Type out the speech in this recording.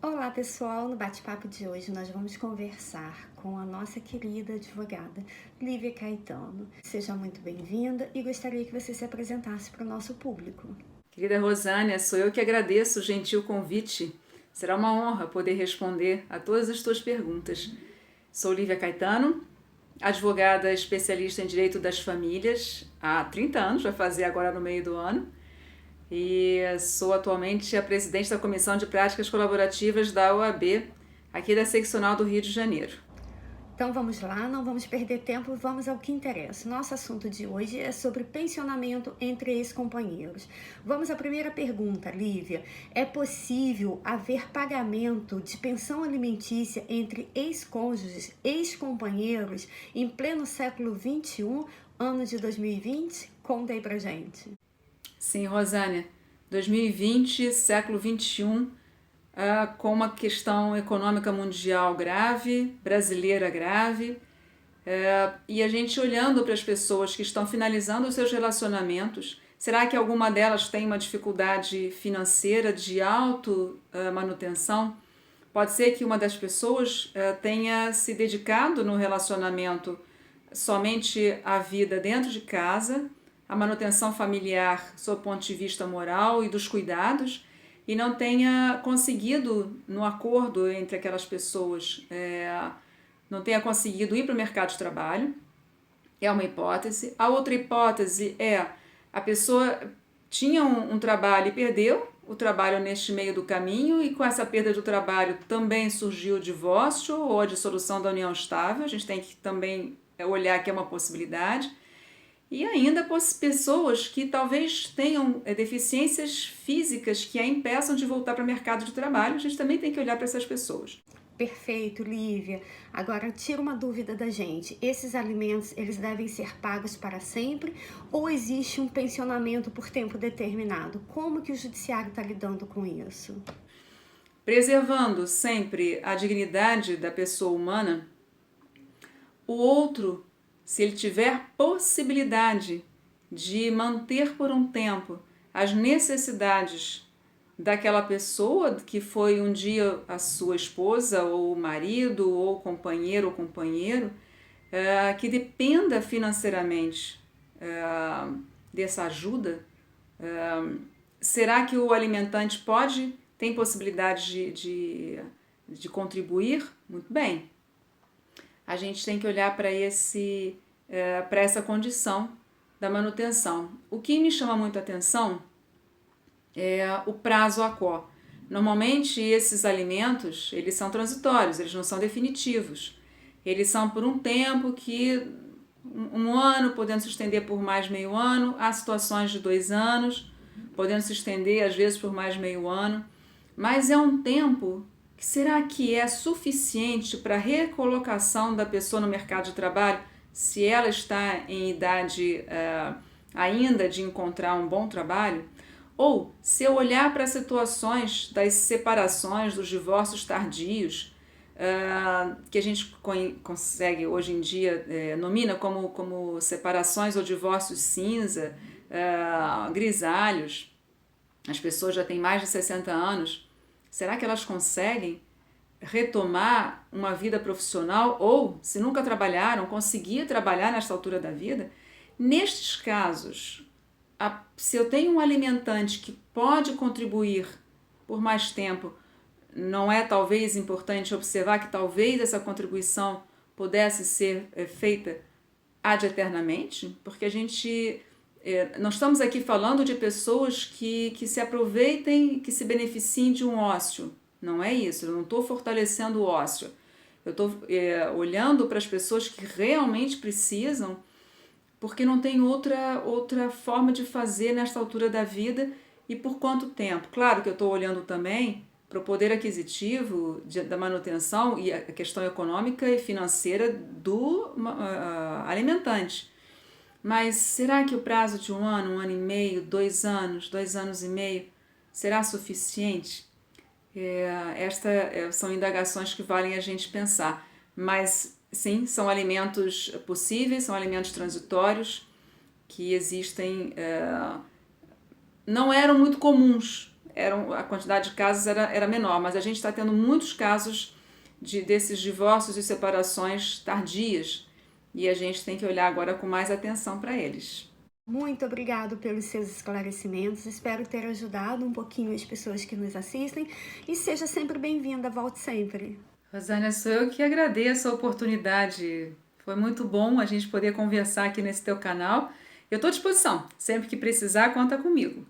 Olá pessoal, no bate-papo de hoje nós vamos conversar com a nossa querida advogada Lívia Caetano. Seja muito bem-vinda e gostaria que você se apresentasse para o nosso público. Querida Rosânia, sou eu que agradeço o gentil convite. Será uma honra poder responder a todas as tuas perguntas. Sou Lívia Caetano, advogada especialista em direito das famílias há 30 anos, vai fazer agora no meio do ano, e sou atualmente a presidente da Comissão de Práticas Colaborativas da OAB, aqui da Seccional do Rio de Janeiro. Então vamos lá, não vamos perder tempo, vamos ao que interessa. Nosso assunto de hoje é sobre pensionamento entre ex-companheiros. Vamos à primeira pergunta, Lívia. É possível haver pagamento de pensão alimentícia entre ex-cônjuges, ex-companheiros, em pleno século XXI, ano de 2020? Conta aí pra gente. Sim, Rosânia, 2020, século XXI, com uma questão econômica mundial grave, brasileira grave, e a gente olhando para as pessoas que estão finalizando os seus relacionamentos, será que alguma delas tem uma dificuldade financeira de manutenção? Pode ser que uma das pessoas tenha se dedicado no relacionamento somente à vida dentro de casa, à manutenção familiar sob o ponto de vista moral e dos cuidados, e não tenha conseguido, no acordo entre aquelas pessoas, não tenha conseguido ir para o mercado de trabalho. É uma hipótese. A outra hipótese é a pessoa tinha um trabalho e perdeu o trabalho neste meio do caminho, e com essa perda do trabalho também surgiu o divórcio ou a dissolução da união estável. A gente tem que também olhar que é uma possibilidade. E ainda pessoas que talvez tenham deficiências físicas que a impeçam de voltar para o mercado de trabalho. A gente também tem que olhar para essas pessoas. Perfeito, Lívia. Agora, tira uma dúvida da gente. Esses alimentos, eles devem ser pagos para sempre ou existe um pensionamento por tempo determinado? Como que o judiciário está lidando com isso? Preservando sempre a dignidade da pessoa humana, o outro, se ele tiver possibilidade de manter por um tempo as necessidades daquela pessoa que foi um dia a sua esposa, ou marido, ou companheiro, que dependa financeiramente dessa ajuda, será que o alimentante tem possibilidade de contribuir? Muito bem. A gente tem que olhar para essa condição da manutenção. O que me chama muito a atenção é o prazo aquó. Normalmente esses alimentos, eles são transitórios, eles não são definitivos. Eles são por um tempo que um ano, podendo se estender por mais meio ano, há situações de 2 anos, podendo se estender às vezes por mais meio ano, mas é um tempo que será que é suficiente para a recolocação da pessoa no mercado de trabalho, se ela está em idade ainda de encontrar um bom trabalho? Ou, se eu olhar para as situações das separações, dos divórcios tardios, que a gente consegue hoje em dia, nomina como separações ou divórcios cinza, grisalhos, as pessoas já têm mais de 60 anos, será que elas conseguem retomar uma vida profissional ou, se nunca trabalharam, conseguir trabalhar nesta altura da vida? Nestes casos, se eu tenho um alimentante que pode contribuir por mais tempo, não é talvez importante observar que talvez essa contribuição pudesse ser feita ad eternamente? Porque nós estamos aqui falando de pessoas que se aproveitem, que se beneficiem de um ócio. Não é isso, eu não estou fortalecendo o ócio. Eu estou olhando para as pessoas que realmente precisam, porque não tem outra forma de fazer nesta altura da vida e por quanto tempo. Claro que eu estou olhando também para o poder aquisitivo da manutenção e a questão econômica e financeira do alimentante. Mas será que o prazo de um ano e meio, 2 anos, 2 anos e meio, será suficiente? Estas são indagações que valem a gente pensar. Mas sim, são alimentos possíveis, são alimentos transitórios que existem, não eram muito comuns a quantidade de casos era menor, mas a gente está tendo muitos casos desses divórcios e separações tardias e a gente tem que olhar agora com mais atenção para eles. Muito obrigado pelos seus esclarecimentos, espero ter ajudado um pouquinho as pessoas que nos assistem e seja sempre bem-vinda, volte sempre. Rosânia, sou eu que agradeço a oportunidade, foi muito bom a gente poder conversar aqui nesse teu canal. Eu estou à disposição, sempre que precisar, conta comigo.